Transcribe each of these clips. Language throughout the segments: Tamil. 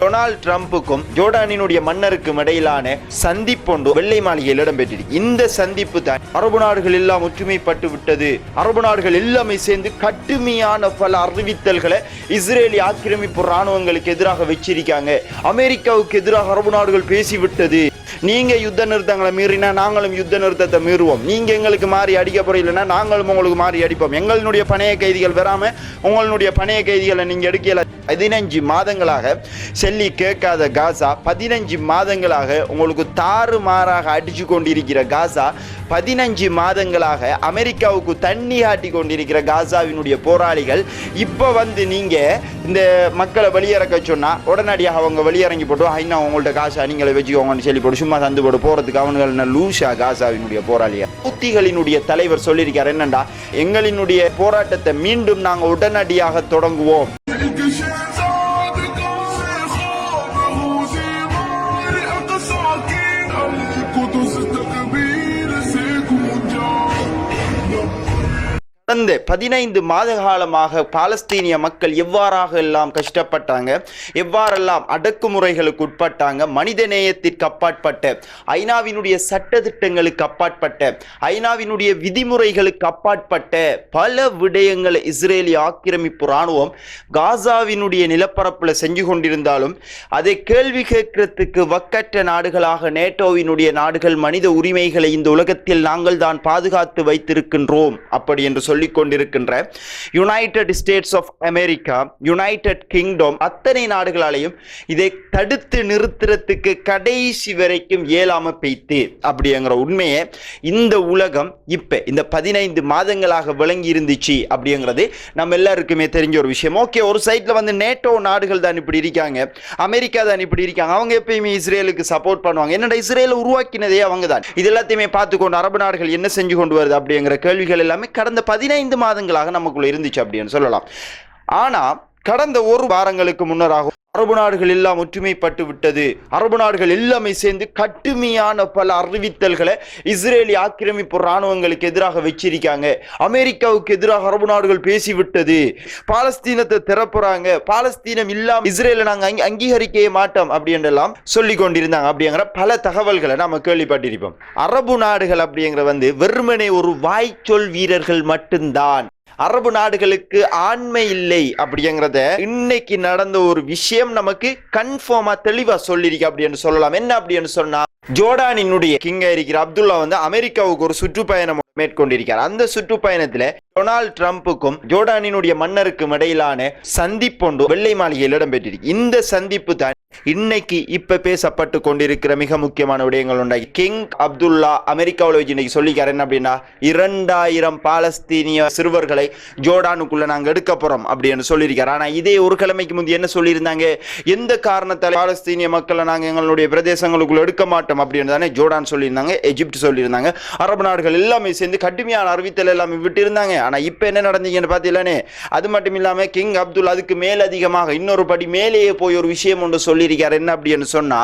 டொனால்ட் ட்ரம்புக்கும் ஜோர்டானினுடைய மன்னருக்கும் இடையிலான சந்திப்பொன்று வெள்ளை மாளிகையில் இடம்பெற்றிருக்கு. இந்த சந்திப்பு தான் அரபு நாடுகள் எல்லாம் ஒற்றுமைப்பட்டு விட்டது, அரபு நாடுகள் எல்லாமே சேர்ந்து கடுமையான பல அறிவித்தல்களை இஸ்ரேலி ஆக்கிரமிப்பு ராணுவங்களுக்கு எதிராக வச்சிருக்காங்க. அமெரிக்காவுக்கு எதிராக அரபு நாடுகள் பேசிவிட்டது. நீங்க யுத்த நிறுத்தங்களை மீறினா நாங்களும் யுத்த நிறுத்தத்தை மீறுவோம், நீங்க எங்களுக்கு மாறி அடிக்க போறீங்கன்னா நாங்களும் உங்களுக்கு மாறி அடிப்போம், எங்களுடைய பணைய கைதிகள் வராம உங்களுடைய பணைய கைதிகளை நீங்க எடுக்கல. 15 மாதங்களாக செல்லி கேட்காத காசா, 15 மாதங்களாக உங்களுக்கு தாறுமாறாக அடிச்சு கொண்டிருக்கிற காசா, 15 மாதங்களாக அமெரிக்காவுக்கு தண்ணி காட்டி கொண்டிருக்கிற காசாவினுடைய போராளிகள் இப்ப நீங்க இந்த மக்களை வெளியிறக்க சொன்னா உடனடியாக அவங்க வெளியிறங்கி போட்டு ஐநா உங்கள்ட்ட காசா நீங்களை வச்சுக்கோங்கன்னு சொல்லி போட்டு சும்மா தந்து போட்டு போறதுக்கு அவனுங்க லூஷா காசாவினுடைய போராளியா. ஹூத்திகளினுடைய தலைவர் சொல்லியிருக்காரு என்னண்டா, எங்களினுடைய போராட்டத்தை மீண்டும் நாங்கள் உடனடியாக தொடங்குவோம். கடந்த 15 மாத காலமாக பாலஸ்தீனிய மக்கள் எவ்வாறாக எல்லாம் கஷ்டப்பட்டாங்க, எவ்வாறெல்லாம் அடக்குமுறைகளுக்கு உட்பட்டாங்க, மனித நேயத்திற்கு அப்பாற்பட்ட, ஐநாவினுடைய சட்ட திட்டங்களுக்கு அப்பாற்பட்ட, ஐநாவினுடைய விதிமுறைகளுக்கு அப்பாற்பட்ட பல விடயங்களை இஸ்ரேலி ஆக்கிரமிப்பு இராணுவம் காசாவினுடைய நிலப்பரப்பில் செஞ்சு கொண்டிருந்தாலும் அதை கேள்வி கேட்கறதுக்கு வக்கற்ற நாடுகளாக நேட்டோவினுடைய நாடுகள் மனித உரிமைகளை இந்த உலகத்தில் நாங்கள் தான் பாதுகாத்து வைத்திருக்கின்றோம் அப்படி என்று சொல்லிக் கொண்டிருக்கின்ற United States of America, United Kingdom அத்தனை நாடுகளாலையும் இதை தடுத்து நிறுத்துறதுக்கு கடைசி வரைக்கும் இயலாம பெய்த்து அப்படிங்கிற உண்மையை இந்த உலகம் இப்ப இந்த 15 மாதங்களாக விளங்கி இருந்துச்சு அப்படிங்கிறது நம்ம எல்லாருக்குமே தெரிஞ்ச ஒரு விஷயம். ஓகே, ஒரு சைட்ல நேட்டோ நாடுகள் தான் இப்படி இருக்காங்க, அமெரிக்கா தான் இப்படி இருக்காங்க, அவங்க எப்பயுமே இஸ்ரேலுக்கு சப்போர்ட் பண்ணுவாங்க. என்னடா இஸ்ரேலை உருவாக்கினதே அவங்க தான், இது எல்லாத்தையுமே பார்த்துக்கொண்டு அரபு நாடுகள் என்ன செஞ்சு கொண்டு வருது அப்படிங்கிற கேள்விகள் எல்லாமே கடந்த 15 மாதங்களாக நமக்குள்ள இருந்துச்சு அப்படின்னு சொல்லலாம். ஆனா கடந்த ஒரு வாரங்களுக்கு முன்னராக அரபு நாடுகள் எல்லாம் ஒற்றுமைப்பட்டு விட்டது, அரபு நாடுகள் எல்லாமே சேர்ந்து கடுமையான பல அறிவித்தல்களை இஸ்ரேலி ஆக்கிரமிப்பு ராணுவங்களுக்கு எதிராக வச்சிருக்காங்க. அமெரிக்காவுக்கு எதிராக அரபு நாடுகள் பேசிவிட்டது, பாலஸ்தீனத்தை திறப்புறாங்க, பாலஸ்தீனம் இல்லாம இஸ்ரேலை நாங்கள் அங்கீகரிக்கவே மாட்டோம் அப்படின்றெல்லாம் சொல்லி கொண்டிருந்தாங்க. அப்படிங்கிற பல தகவல்களை நாம கேள்விப்பட்டிருப்போம். அரபு நாடுகள் அப்படிங்கிற வெறுமனே ஒரு வாய்ச்சொல் வீரர்கள் மட்டும்தான். அரபு நாடுகளுக்கு ஆண்மை இல்லை அப்படிங்கிறத இன்னைக்கு நடந்த ஒரு விஷயம் நமக்கு கன்ஃபார்மா தெளிவா சொல்லிருக்கு அப்படின்னு சொல்லலாம். என்ன அப்படின்னு சொன்னா, ஜோர்டானினுடைய கிங்கா இருக்கிற அப்துல்லா அமெரிக்காவுக்கு ஒரு சுற்றுப்பயணம் மேற்கொண்டிருக்கிறார். அந்த சுற்றுப்பயணத்துல டொனால்ட் ட்ரம்புக்கும் ஜோர்டானினுடைய மன்னருக்கும் இடையிலான சந்திப்பொன்று வெள்ளை மாளிகையில் இடம்பெற்றிருக்கு. இந்த சந்திப்பு தான் இன்னைக்கு இப்ப பேசப்பட்டு கொண்டிருக்கிற மிக முக்கியமான விடயங்கள் உண்டாகி. கிங் அப்துல்லா அமெரிக்காவில் வச்சு இன்னைக்கு சொல்லிக்காரு என்ன அப்படின்னா, 2000 பாலஸ்தீனிய சிறுவர்களை ஜோர்டானுக்குள்ள நாங்க எடுக்க போறோம் அப்படின்னு சொல்லியிருக்காரு. ஆனா இதே ஒரு கிழமைக்கு முந்தைய என்ன சொல்லியிருந்தாங்க, எந்த காரணத்தால் பாலஸ்தீனிய மக்களை நாங்க எங்களுடைய பிரதேசங்களுக்குள்ள எடுக்க மாட்டோம் அப்படின்னு தானே ஜோர்டான் சொல்லியிருந்தாங்க, எஜிப்ட் சொல்லியிருந்தாங்க, அரபு நாடுகள் எல்லாமே சேர்ந்து கடுமையான அறிவித்தல் எல்லாமே விட்டு இருந்தாங்க. ஆனா இப்ப என்ன நடந்தீங்கன்னு பாத்தீங்களானே, அது மட்டும் இல்லாம கிங் அப்துல் அதுக்கு மேலதிகமாக இன்னொரு படி மேலேயே போய் ஒரு விஷயம் ஒன்று சொல்லியிருக்கார். என்ன அப்படின்னு சொன்னா,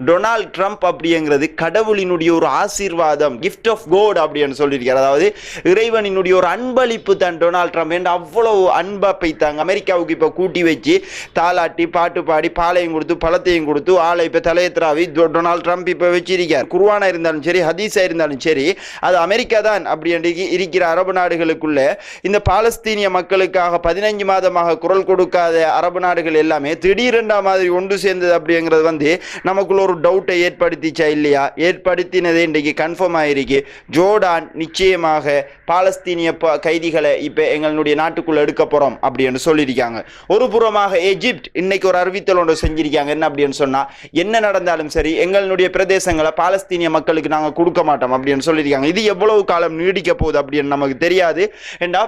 டொனால்ட் ட்ரம்ப் அப்படிங்கிறது கடவுளினுடைய ஒரு ஆசீர்வாதம், கிஃப்ட் ஆஃப் கோட் அப்படின்னு சொல்லியிருக்கார். அதாவது இறைவனினுடைய ஒரு அன்பளிப்பு தான் டொனால்ட் ட்ரம்ப் என்று அவ்வளவு அன்பா பைத்தாங்க. அமெரிக்காவுக்கு இப்ப கூட்டி வச்சு தாலாட்டி பாட்டு பாடி பாலையும் கொடுத்து பழத்தையும் கொடுத்து ஆளை இப்ப தலையத்திராவி டொனால்ட் ட்ரம்ப் இப்ப வச்சிருக்கார். குர்ஆனா இருந்தாலும் சரி, ஹதீஸா இருந்தாலும் சரி, அது அமெரிக்கா தான் அப்படி இருக்கிற அரபு நாடுகளுக்குள்ள இந்த பாலஸ்தீனிய மக்களுக்காக 15 மாதமாக குரல் கொடுக்காத அரபு நாடுகள் எல்லாமே திடீரெண்டா மாதிரி ஒன்று சேர்ந்தது அப்படிங்கிறது நமக்குள்ள ஒரு டவுட்டை ஏற்படுத்திச்சா இல்லையா? ஏற்படுத்தினதே இன்றைக்கு கன்ஃபார்ம் ஆயிருக்கு. ஜோர்டான் நிச்சயமாக பாலஸ்தீனிய கைதிகளை இப்ப எங்களுடைய நாட்டுக்குள்ள எடுக்க போறோம் அப்படின்னு சொல்லியிருக்காங்க. ஒரு புறமாக எஜிப்ட் இன்னைக்கு ஒரு அறிவித்தல் ஒன்று செஞ்சிருக்காங்க. என்ன அப்படின்னு சொன்னா, என்ன நடந்தாலும் சரி எங்களுடைய பிரதேசங்களை பாலஸ்தீனிய மக்களுக்கு நாங்க கொடுக்க மாட்டோம் அப்படின்னு சொல்லியிருக்காங்க. இது எவ்வளவு காலம் நீடிக்க போகுது அப்படின்னு நமக்கு தெரியாது. ஏண்டா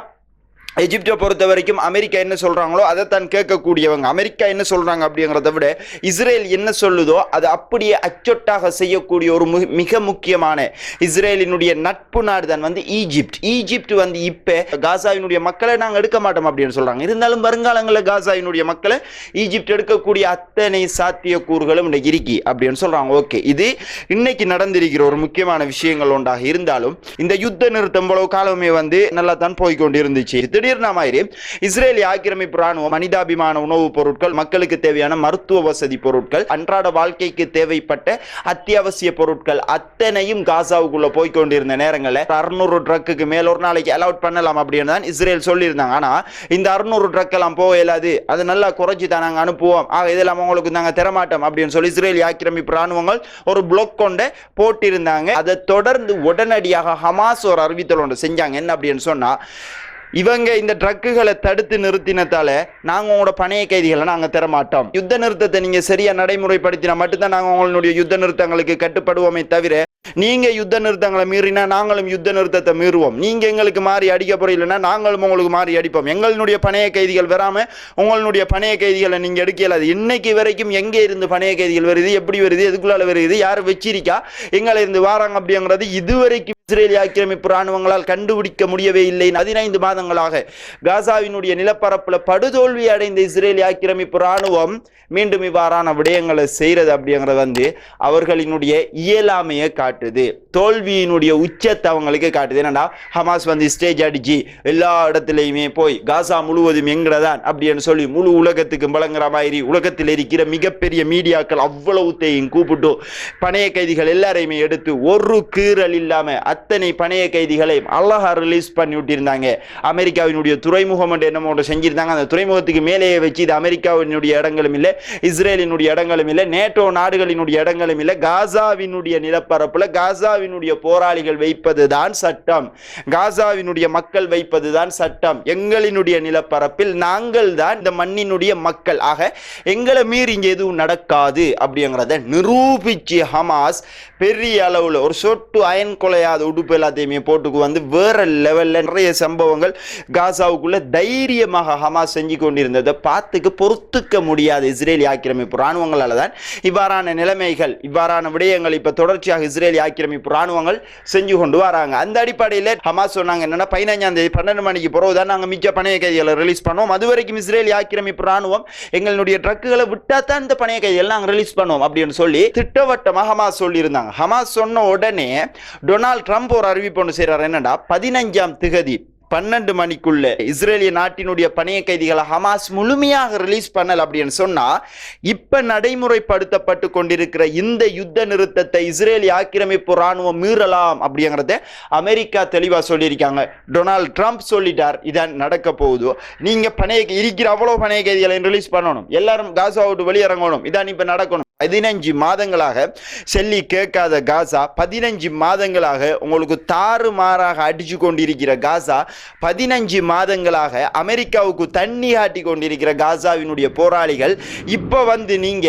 எஜிப்டை பொறுத்த வரைக்கும் அமெரிக்கா என்ன சொல்றாங்களோ அதைத்தான் கேட்கக்கூடியவங்க. அமெரிக்கா என்ன சொல்றாங்க அப்படிங்கிறத விட இஸ்ரேல் என்ன சொல்லுதோ அது அப்படியே அச்சொட்டாக செய்யக்கூடிய ஒரு மிக முக்கியமான இஸ்ரேலினுடைய நட்பு நாடு தான் ஈஜிப்ட். ஈஜிப்ட் இப்ப காசாவினுடைய மக்களை நாங்கள் எடுக்க மாட்டோம் அப்படின்னு சொல்றாங்க. இருந்தாலும் வருங்காலங்களில் காசாவினுடைய மக்களை ஈஜிப்ட் எடுக்கக்கூடிய அத்தனை சாத்திய கூறுகளும் இன்னைக்கு இருக்கி அப்படின்னு சொல்றாங்க. ஓகே, இது இன்னைக்கு நடந்திருக்கிற ஒரு முக்கியமான விஷயங்கள் ஒன்றாக இருந்தாலும் இந்த யுத்த நிறுத்தம் இவ்வளவு காலமே நல்லா தான் போய்கொண்டு இருந்துச்சு. திடீர்னு மாதிரி இஸ்ரேலிய ஆக்கிரமிப்பு ராணுவம் மனிதாபிமான உணவுப் பொருட்கள், மக்களுக்கு தேவையான மருத்துவ வசதி பொருட்கள், அன்றாட வாழ்க்கைக்கு தேவைப்பட்ட அத்தியாவசிய பொருட்கள் அத்தனையும் காசாவுக்குள்ள போய் கொண்டிருந்த நேரங்களில் 600 ட்ரக்குக்கு மேல் ஒரு நாளைக்கு அலவுட் பண்ணலாம் அப்படின்னு தான் இஸ்ரேல் சொல்லியிருந்தாங்க. ஆனா இந்த 600 ட்ரக் எல்லாம் போக இயலாது, அது நல்லா குறைச்சி தான் நாங்கள் அனுப்புவோம், இதெல்லாம் உங்களுக்கு நாங்கள் தரமாட்டோம் அப்படின்னு சொல்லி இஸ்ரேலிய ஆக்கிரமிப்பு ராணுவங்கள் ஒரு பிளாக் கொண்டு போட்டிருந்தாங்க. அதை தொடர்ந்து உடனடியாக ஹமாஸ் ஒரு அறிவித்தல் ஒன்று செஞ்சாங்க. என்ன அப்படின்னு சொன்னா, இவங்க இந்த ட்ரக்குகளை தடுத்து நிறுத்தினதால நாங்க உங்களோட பணைய கைதிகளை நாங்க தரமாட்டோம், யுத்த நிறுத்தத்தை நீங்க சரியா நடைமுறைப்படுத்தினா மட்டும்தான் நாங்க உங்களுடைய யுத்த நிறுத்தங்களுக்கு கட்டுப்படுவோமே தவிர நீங்க யுத்த நிறுத்தங்களை மீறினா நாங்களும் யுத்த நிறுத்தத்தை மீறுவோம், நீங்க எங்களுக்கு மாறி அடிக்க போறீங்கன்னா நாங்களும் உங்களுக்கு மாறி அடிப்போம், எங்களுடைய பணைய கைதிகள் வராம உங்களுடைய பணைய கைதிகளை நீங்க எடுக்கலாது. இன்னைக்கு வரைக்கும் எங்கே இருந்து பணைய கைதிகள் வருது, எப்படி வருது, எதுக்குள்ளால வருது, யார் வச்சிருக்கா, எங்களை இருந்து வாராங்க அப்படிங்கிறது இதுவரைக்கும் இஸ்ரேலிய ஆக்கிரமிப்பு ராணுவங்களால் கண்டுபிடிக்க முடியவே இல்லை. 15 மாதங்களாக காசாவினுடைய நிலப்பரப்புல படுதோல்வி அடைந்த இஸ்ரேலிய ஆக்கிரமிப்பு ராணுவம் மீண்டும் இவ்வாறான விடயங்களை செய்யறது அப்படிங்கிறது அவர்களினுடைய இயலாமையை காட்டுது, தோல்வியினுடைய உச்சத்தை அவங்களுக்கு காட்டுது. என்னன்னா ஹமாஸ் ஸ்டேஜ் அடிச்சு எல்லா இடத்துலையுமே போய் காசா முழுவதும் எங்கதான் அப்படின்னு சொல்லி முழு உலகத்துக்கு வழங்குற மாதிரி உலகத்தில் இருக்கிற மிகப்பெரிய மீடியாக்கள் அவ்வளவுத்தையும் கூப்பிட்டு பணைய கைதிகள் எல்லாரையுமே எடுத்து ஒரு கீறல் இல்லாம அத்தனை பணைய கைதிகளை அழகா ரிலீஸ் பண்ணி விட்டிருந்தாங்க. அமெரிக்காவினுடைய துறைமுகம் என்னமோ செஞ்சிருந்தாங்க. அந்த துறைமுகத்துக்கு மேலேயே வச்சு இது அமெரிக்காவினுடைய இடங்களும் இல்லை, இஸ்ரேலினுடைய இடங்களும் இல்லை, நேட்டோ நாடுகளினுடைய இடங்களும் இல்லை, காசாவினுடைய நிலப்பரப்புல காசாவினுடைய போராளிகள் வைப்பதுதான் சட்டம், காசாவினுடைய மக்கள் வைப்பதுதான் சட்டம், எங்களினுடைய நிலப்பரப்பில் நாங்கள் தான் இந்த மண்ணினுடைய மக்கள், ஆக எங்களை மீறி இங்க எதுவும் நடக்காது அப்படிங்கிறத நிரூபிச்சு ஹமாஸ் பெரிய அளவுல ஒரு சொட்டு அயன் கொலையாத உடுப்பு எல்லாத்தையுமே போட்டுக்கு வேற லெவல்ல நிறைய சம்பவங்கள் காசாவுக்குள்ள தைரியமாக ஹமாஸ் செஞ்சு கொண்டிருந்ததை பார்த்துக்கு பொறுத்துக்க முடியாது இஸ்ரேலிய ஆக்கிரமிப்பு ராணுவங்களால தான் இவ்வாறான நிலைமைகள், இவ்வாறான விடயங்கள் இப்ப தொடர்ச்சியாக இஸ்ரேலிய ஆக்கிரமிப்பு ராணுவங்கள் செஞ்சு கொண்டு வராங்க. அந்த அடிப்படையில் ஹமாஸ் சொன்னாங்க என்னன்னா 15ஆம் தேதி 12 மணிக்கு பிறகுதான் நாங்க மிச்ச பணைய கைதிகளை ரிலீஸ் பண்ணுவோம், அது வரைக்கும் இஸ்ரேலிய ஆக்கிரமிப்பு ராணுவம் எங்களுடைய ட்ரக்குகளை விட்டா தான் இந்த பணைய கைதிகளை நாங்க ரிலீஸ் பண்ணுவோம் அப்படின்னு சொல்லி திட்டவட்டமாக ஹமாஸ் சொல்லி இருந்தாங்க. ஹமாஸ் சொன்ன உடனே டொனால்ட் ட்ரம்ப் ஒரு அறிவிப்பு ஒன்று செய்யறாரு. என்னடா 15ஆம் திகதி 12 மணிக்குள்ள இஸ்ரேலிய நாட்டினுடைய பணைய கைதிகளை ஹமாஸ் முழுமையாக ரிலீஸ் பண்ணல அப்படின்னு சொன்னா இப்ப நடைமுறைப்படுத்தப்பட்டு கொண்டிருக்கிற இந்த யுத்த நிறுத்தத்தை இஸ்ரேலிய ஆக்கிரமிப்பு ராணுவம் மீறலாம் அப்படிங்கறத அமெரிக்கா தெளிவா சொல்லியிருக்காங்க. டொனால்ட் ட்ரம்ப் சொல்லிட்டார் இதான் நடக்க போகுது, நீங்க இருக்கிற அவ்வளவு பணைய கைதிகளை ரிலீஸ் பண்ணணும், எல்லாரும் காசா விட்டு வெளியிறங்கணும், இதான் இப்ப நடக்கணும். 15 மாதங்களாக செல்லி கேட்காத காசா, 15 மாதங்களாக உங்களுக்கு தாறுமாறாக அடிச்சு கொண்டிருக்கிற காசா, 15 மாதங்களாக அமெரிக்காவுக்கு தண்ணி காட்டி கொண்டிருக்கிற காசாவினுடைய போராளிகள் இப்ப நீங்க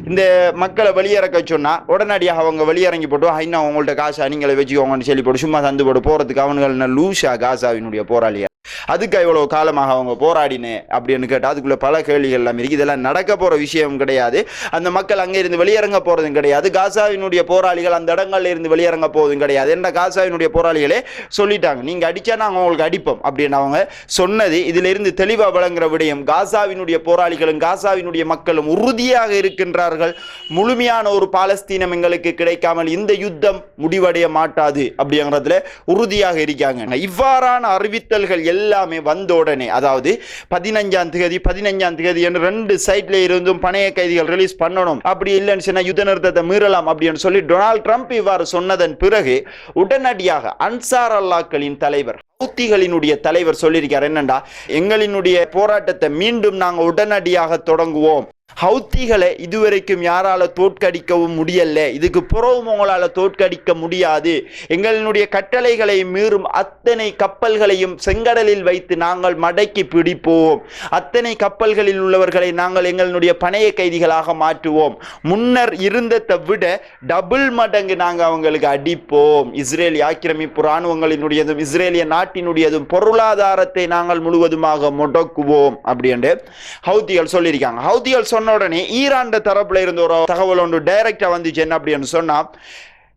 இந்த மக்களை வெளியிறக்க சொன்னா உடனடியாக அவங்க வெளியிறங்கி போட்டு இன்னும் உங்கள்ட்ட காசா நீங்களை வச்சுக்கோங்கன்னு சொல்லி போட்டு சும்மா தந்து போட்டு போறதுக்கு அவனுங்க லூஷா காசாவினுடைய போராளிகள். அதுக்கு இவ்வளவு காலமாக அவங்க போராடினேன் அப்படின்னு கேட்டால் அதுக்குள்ள பல கேள்விகள் எல்லாம் இருக்கு. இதெல்லாம் நடக்க போற விஷயம் கிடையாது, அந்த மக்கள் அங்கே இருந்து வெளியிறங்க போறதும் கிடையாது, காசாவினுடைய போராளிகள் அந்த இடங்கள்ல இருந்து வெளியிறங்க போவதும் கிடையாது. என்ன காசாவினுடைய போராளிகளே சொல்லிட்டாங்க, நீங்க அடிச்சா நாங்கள் உங்களுக்கு அடிப்போம் அப்படின்னு அவங்க சொன்னது இதுல இருந்து தெளிவா வழங்குற விடயம். காசாவினுடைய போராளிகளும் காசாவினுடைய மக்களும் உறுதியாக இருக்கின்றார்கள், முழுமையான ஒரு பாலஸ்தீனம் எங்களுக்கு கிடைக்காமல் இந்த யுத்தம் முடிவடைய மாட்டாது அப்படிங்கிறதுல உறுதியாக இருக்காங்க. இவ்வாறான அறிவித்தல்கள் எல்லாமே வந்த உடனே, அதாவது 15ஆம் தேதி என்று 2 சைட்ல இருந்தும் பணைய கைதிகள் ரிலீஸ் பண்ணணும், அப்படி இல்லைன்னு சொன்னா யுத்த நிறுத்தத்தை மீறலாம் அப்படின்னு சொல்லி டொனால்ட் ட்ரம்ப் இவ்வாறு சொன்னதன் பிறகு உடனடியாக அன்சார் அல்லாஹ்களின் தலைவர், ஹூத்திகளினுடைய தலைவர் சொல்லியிருக்கார் என்னண்டா எங்களினுடைய போராட்டத்தை மீண்டும் நாங்கள் உடனடியாக தொடங்குவோம், ஹவுத்திகளை இதுவரைக்கும் யாரால தோற்கடிக்கவும் முடியல, இதுக்கு புறவும் உங்களால தோற்கடிக்க முடியாது, எங்களுடைய கட்டளைகளை மீறும் அத்தனை கப்பல்களையும் செங்கடலில் வைத்து நாங்கள் மடக்கி பிடிப்போம், அத்தனை கப்பல்களில் உள்ளவர்களை நாங்கள் எங்களுடைய பணைய கைதிகளாக மாற்றுவோம், முன்னர் இருந்ததை விட டபுள் மடங்கு நாங்கள் அவங்களுக்கு அடிப்போம், இஸ்ரேலிய ஆக்கிரமிப்பு ராணுவங்களினுடையதும் இஸ்ரேலிய நாட்டினுடையதும் பொருளாதாரத்தை நாங்கள் முழுவதுமாக முடக்குவோம் அப்படின்னு ஹவுத்திகள் சொல்லியிருக்காங்க. ஹவுத்திகள் சொன்ன உடனே ஈரான் தரப்புல இருந்து ஒரு தகவல் ஒன்று டைரக்டா வந்துச்சு. என்ன அப்படின்னு சொன்னா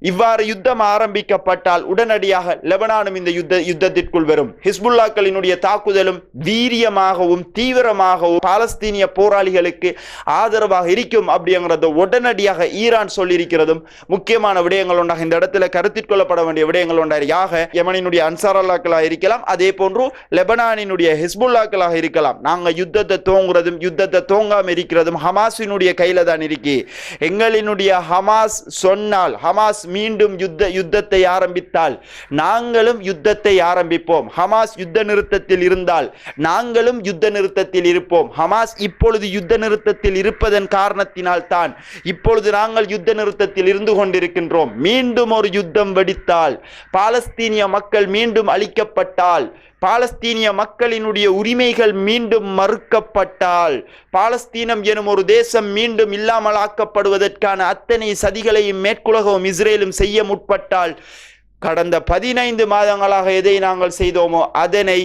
இவ்வாறு யுத்தம் ஆரம்பிக்கப்பட்டால் உடனடியாக லெபனானும் இந்த யுத்தத்திற்குள் வரும். ஹிஸ்புல்லாக்களினுடைய தாக்குதலும் வீரியமாகவும் தீவிரமாகவும் பாலஸ்தீனிய போராளிகளுக்கு ஆதரவாக இருக்கும் அப்படிங்கிறத உடனடியாக ஈரான் சொல்லியிருக்கிறதும் முக்கியமான விடயங்கள் ஒன்றாக இந்த இடத்துல கருத்தில் கொள்ளப்பட வேண்டிய விடயங்கள் ஒன்றாக யமனினுடைய அன்சார் அல்லாக்களாக இருக்கலாம், அதே போன்று லெபனானினுடைய ஹிஸ்புல்லாக்களாக இருக்கலாம். நாங்கள் யுத்தத்தை தோங்குறதும் யுத்தத்தை தோங்காம இருக்கிறதும் ஹமாஸினுடைய கையில தான் இருக்கு. எங்களினுடைய ஹமாஸ் சொன்னால், ஹமாஸ் மீண்டும் யுத்தத்தை ஆரம்பித்தால் நாங்களும் யுத்தத்தை ஆரம்பிப்போம். ஹமாஸ் யுத்த நிறுத்தத்தில் இருந்தால் நாங்களும் யுத்த நிறுத்தத்தில் இருப்போம். ஹமாஸ் இப்பொழுது யுத்த நிறுத்தத்தில் இருப்பதன் காரணத்தினால் தான் இப்பொழுது நாங்கள் யுத்த நிறுத்தத்தில் இருந்து கொண்டிருக்கின்றோம். மீண்டும் ஒரு யுத்தம் வெடித்தால், பாலஸ்தீனிய மக்கள் மீண்டும் அழிக்கப்பட்டால், பாலஸ்தீனிய மக்களினுடைய உரிமைகள் மீண்டும் மறுக்கப்பட்டால், பாலஸ்தீனம் எனும் ஒரு தேசம் மீண்டும் இல்லாமல் ஆக்கப்படுவதற்கான அத்தனை சதிகளையும் மேற்குலகவும் இஸ்ரேலும் செய்ய முற்பட்டால், கடந்த 15 மாதங்களாக எதை நாங்கள் செய்தோமோ அதனை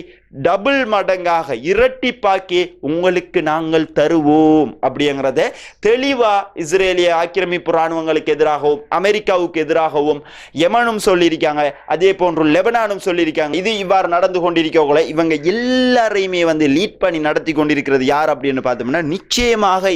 டபுள் மடங்காக இரட்டிப்பாக்கி உங்களுக்கு நாங்கள் தருவோம் அப்படிங்கிறத தெளிவா இஸ்ரேலிய ஆக்கிரமிப்பு இராணுவங்களுக்கு எதிராகவும் அமெரிக்காவுக்கு எதிராகவும் யமனும் சொல்லியிருக்காங்க, அதே போன்று லெபனானும் சொல்லியிருக்காங்க. இது இவ்வாறு நடந்து கொண்டிருக்கவங்கள இவங்க எல்லாரையுமே லீட் பண்ணி நடத்தி கொண்டிருக்கிறது யார் அப்படின்னு பார்த்தோம்னா நிச்சயமாக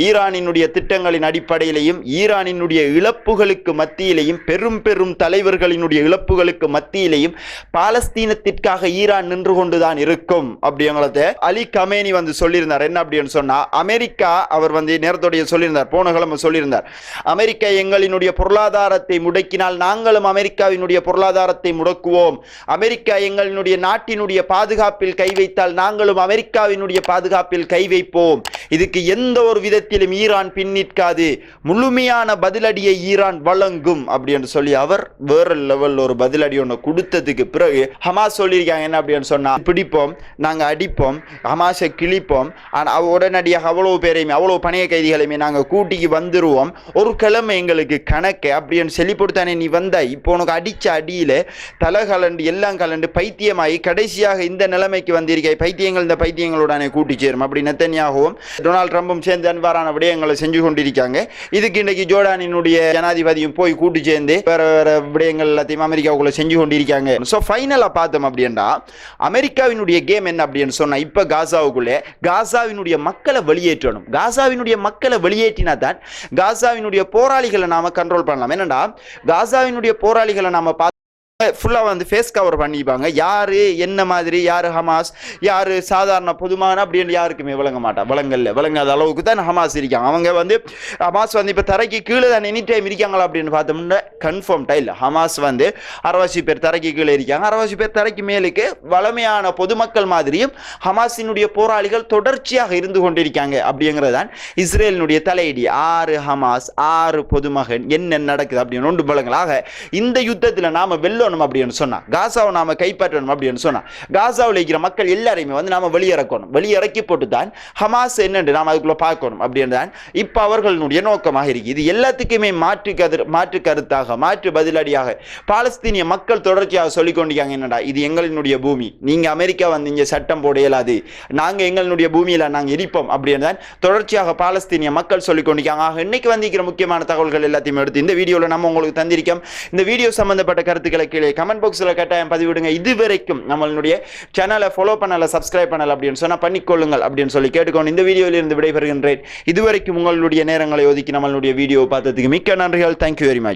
ஈரானினுடைய திட்டங்களின் அடிப்படையிலையும் ஈரானினுடைய இழப்புகளுக்கு மத்தியிலையும் பெரும் பெரும் தலைவர்களினுடைய இழப்புகளுக்கு மத்தியிலையும் பாலஸ்தீனத்திற்காக ஈரான் நின்று கொண்டுதான் இருக்கும் அப்படிங்கிறத அலி கமேனி சொல்லியிருந்தார். என்ன அப்படின்னு சொன்னா, அமெரிக்கா அவர் நேரத்தோடைய சொல்லியிருந்தார், போன கிழமை சொல்லியிருந்தார், அமெரிக்கா எங்களினுடைய பொருளாதாரத்தை முடக்கினால் நாங்களும் அமெரிக்காவினுடைய பொருளாதாரத்தை முடக்குவோம். அமெரிக்கா எங்களினுடைய நாட்டினுடைய பாதுகாப்பில் கை வைத்தால் நாங்களும் அமெரிக்காவினுடைய பாதுகாப்பில் கை வைப்போம். இதுக்கு எந்த ஒரு விதத்திலும் ஈரான் பின்னிற்காது, முழுமையான பதிலடியை ஈரான் வழங்கும் அப்படின்னு சொல்லி அவர் வேற லெவல் ஒரு பதிலடி ஒன்று கொடுத்ததுக்கு பிறகு ஹமாஸ் சொல்லியிருக்காங்க என்ன அப்படின்னு சொன்னா, பிடிப்போம், நாங்க அடிப்போம், ஹமாஸை கிழிப்போம், உடனடியாக அவ்வளவு பேரையுமே அவ்வளவு பணைய கைதிகளையுமே நாங்க கூட்டிக்கு வந்துருவோம், ஒரு கிழமை எங்களுக்கு கணக்கு அப்படின்னு சொல்லி கொடுத்தானே நீ வந்த, இப்போ உனக்கு அடிச்ச அடியில தலை கலண்டு எல்லாம் கலண்டு பைத்தியமாகி கடைசியாக இந்த நிலைமைக்கு வந்திருக்க பைத்தியங்கள் இந்த பைத்தியங்களுடனே கூட்டி சேரும் அப்படி நெத்தன்யாகவும் டொனால்ட் ட்ரம்பும் சேர்ந்து அன்பாரான விடயங்களை செஞ்சு கொண்டிருக்காங்க. இதுக்கு இன்றைக்கு ஜோர்டானினுடைய ஜனாதிபதியும் போய் கூட்டி சேர்ந்து வேற வேற விடயங்கள் எல்லாத்தையும் அமெரிக்காவுக்குள்ள செஞ்சு கொண்டிருக்காங்க. ஸோ ஃபைனலாக பார்த்தோம் அப்படின்னா அமெரிக்காவினுடைய கேம் என்ன அப்படின்னு சொன்னா, இப்ப காசாவுக்குள்ளே காசாவினுடைய மக்களை வெளியேற்றணும். காசாவினுடைய மக்களை வெளியேற்றினா தான் காசாவினுடைய போராளிகளை நாம கண்ட்ரோல் பண்ணலாம். என்னடா காசாவினுடைய போராளிகளை நாம ஃபுல்லா ஃபேஸ் கவர் பண்ணிப்பாங்க. யாரு என்ன மாதிரி, யாரு ஹமாஸ், யாரு சாதாரண பொதுமான அப்படின்னு யாருக்குமே விளங்காத அளவுக்கு தான் ஹமாஸ் இருக்காங்க. அவங்க ஹமாஸ் இப்ப தரைக்கு கீழே தான் எனி டைம் இருக்காங்களா அப்படின்னு பார்த்தோம்னா கன்ஃபார்ம்டா இல்ல. ஹமாஸ் 60 பேர் தரைக்கு கீழே இருக்காங்க, 60 பேர் தரைக்கு மேலுக்கு வளமையான பொதுமக்கள் மாதிரியும் ஹமாஸினுடைய போராளிகள் தொடர்ச்சியாக இருந்து கொண்டிருக்காங்க. அப்படிங்கிறதான் இஸ்ரேலினுடைய தலையீடு. 6 ஹமாஸ் 6 பொதுமகன் என்ன நடக்குது அப்படின்னு ஒன்று பலங்களாக இந்த யுத்தத்தில் நாம வெல்லணும் அப்படின்னு சொன்னா, காசாவை நாம கைப்பற்றணும் அப்படின்னு சொன்னா, காசாவில் இருக்கிற மக்கள் எல்லாரையுமே நாம வெளியிறக்கணும். வெளியிறக்கி போட்டு தான் ஹமாஸ் என்னன்னு நாம அதுக்குள்ள பார்க்கணும் அப்படின்னு தான் இப்ப அவர்களுடைய நோக்கமாக இருக்கு. இது எல்லாத்துக்குமே மாற்று கருத்தாக மாற்று பதிலடியாக பாலஸ்தீனிய மக்கள் தொடர்ச்சியாக சொல்லிக் கொண்டிருக்காங்க. என்னடா இது எங்களினுடைய பூமி, நீங்க அமெரிக்கா இங்க சட்டம் போட இயலாது, நாங்க எங்களுடைய பூமியில நாங்க இருப்போம் அப்படின்னு தான் தொடர்ச்சியாக பாலஸ்தீனிய மக்கள் சொல்லிக் கொண்டிருக்காங்க. இன்னைக்கு வந்திருக்கிற முக்கியமான தகவல்கள் எல்லாத்தையும் எடுத்து இந்த வீடியோல நம்ம உங்களுக்கு தந்திருக்கோம். இந்த வீடியோ சம்பந்தப்பட்ட கருத்துக்களை கீழே கமெண்ட் பாக்ஸ்ல கட்டாயம் பதிவிடுங்க. இதுவரைக்கும் நம்மளுடைய சேனலை ஃபாலோ பண்ணல, சப்ஸ்கிரைப் பண்ணல அப்படின்னு சொன்னா பண்ணிக்கொள்ளுங்கள் அப்படின்னு சொல்லி கேட்டுக்கொண்டு இந்த வீடியோவில் இருந்து விடைபெறுகின்றேன். இதுவரைக்கும் உங்களுடைய நேரங்களை ஒதுக்கி நம்மளுடைய வீடியோ பார்த்ததுக்கு மிக்க நன்றிகள். Thank you very much.